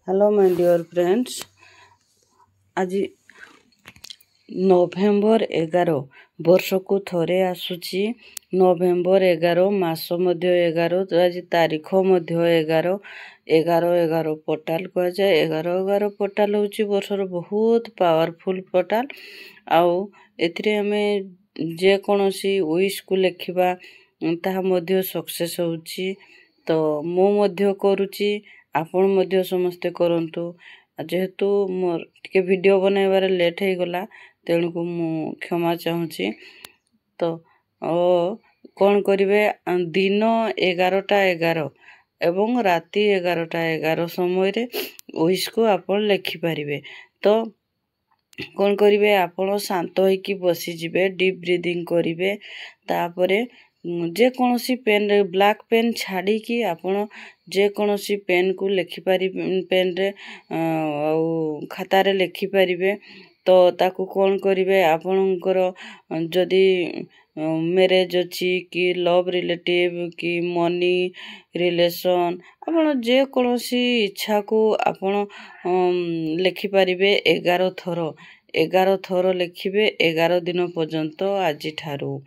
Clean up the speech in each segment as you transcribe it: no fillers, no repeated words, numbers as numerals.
Hello my dear friends, आज नवेम्बर 11 वर्ष को थरे आसुची। नवेम्बर 11 मास मध्य 11 आज तारीख मध्य 11 पोर्टाल कह जाए। 11 पोर्टाल होची वर्षर बहुत पावरफुल पोर्टाल। आउ एथिरे हमें जे कोनोसी विश को लेखिबा ताहा मध्य सक्सेस होची। तो मो मध्य करूची, आपण मध्य समस्ते करंतु। जेहेतु मोर टिके वीडियो बनाइबार लेट हो गला तेणु को मु क्षमा चाहूची। तो कौन करिवे, दिन 11:11 एवं राति 11:11 समय रे विश को आपण लेखि पारिबे। तो कौन करिवे, आपण शांत होइकी बसी जिबे, डीप ब्रीदिंग करिवे। तापरे जे कोनोसी पेन रे, ब्लैक पेन छाड़ी की आपण जे कोनोसी पेन को लेखि पारि, पेन रे खाता रे लेखि पारिबे। तो ताकू कौन करिवे, आपणकर जदि मैरिज अच्छी कि लव रिलेटिव कि मनी रिलेशन, आपण जे कोनोसी इच्छा को आपण लेखि पारिबे 11 थर लेखिबे 11 दिन पर्यंत आज ठारू।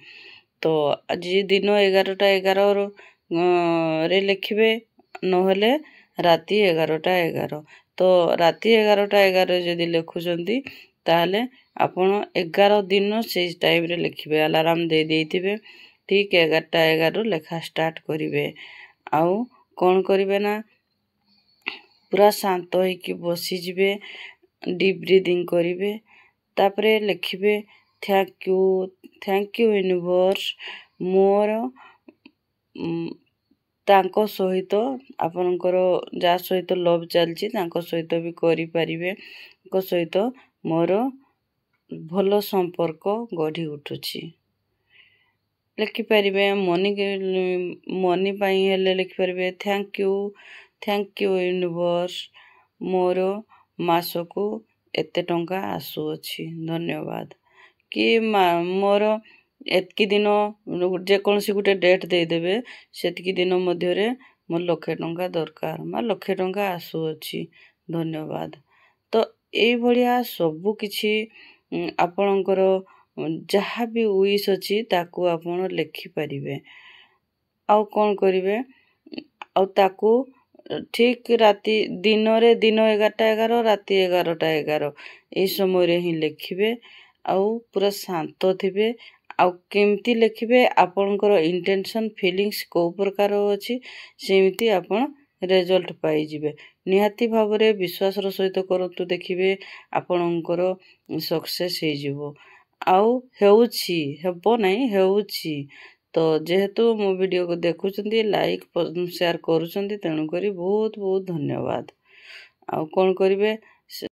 तो आज दिन 11:11 रे लेखिबे, नहेले राति 11:11। तो राति 11:11 जदि लेखुचंती ताहले आपण 11 दिन से टाइम रे लेखिबे। अलार्म दे देइथिबे, ठीक 11:11 लेखा स्टार्ट करिवे। आउ कौन करिवे ना, पूरा शांत होइकी बसी जिबे, डीप ब्रीदिंग करिवे। तापरे लेखिबे थैंक यू यूनिवर्स, मोर तांको सहित आपनकर जा सहित लव चलची तांको सहित भी करि पारिबे, को सहित मोर भलो संपर्क गढ़ी उठुची लेखि पारिबे। मनी पाई हेले लेखि पारिबे थैंक यू यूनिवर्स, मोर मासको एते टंका आसु अछि, धन्यवाद। कि मोर एतकी दिन जे कोनसी गुटे डेट दे देबे, सेतकी दिन मध्य रे मोर 1,00,000 टंका दरकार, मा 1,00,000 टंका आसु अछि, धन्यवाद। तो एई भलिया सबु किछि आपणकर जहाँ भी विश अछि ताकू आपण लेखि पारिबे। आउ कौन करिवे, आउ ताकू ठीक राति दिन 11:11 राति 11:11 एई समय रे ही लेखिबे। आउ पूरा शांत थिबे। आउ केमती लेखिबे, आपणकर इंटेंशन फीलिंग्स को प्रकार अछि सेमिति आपण रिजल्ट पाई जिबे। निहाती भावरे विश्वासर सहित करतु, देखिबे आपणकर सक्सेस हे जिवो। आउ हेउछि, हेबो नाही, हेउछि। तो जेहेतु मो वीडियो को देखुचंती, लाइक शेयर करूचंती, तेणु करी बहुत बहुत धन्यवाद। आउ कौन करिवे,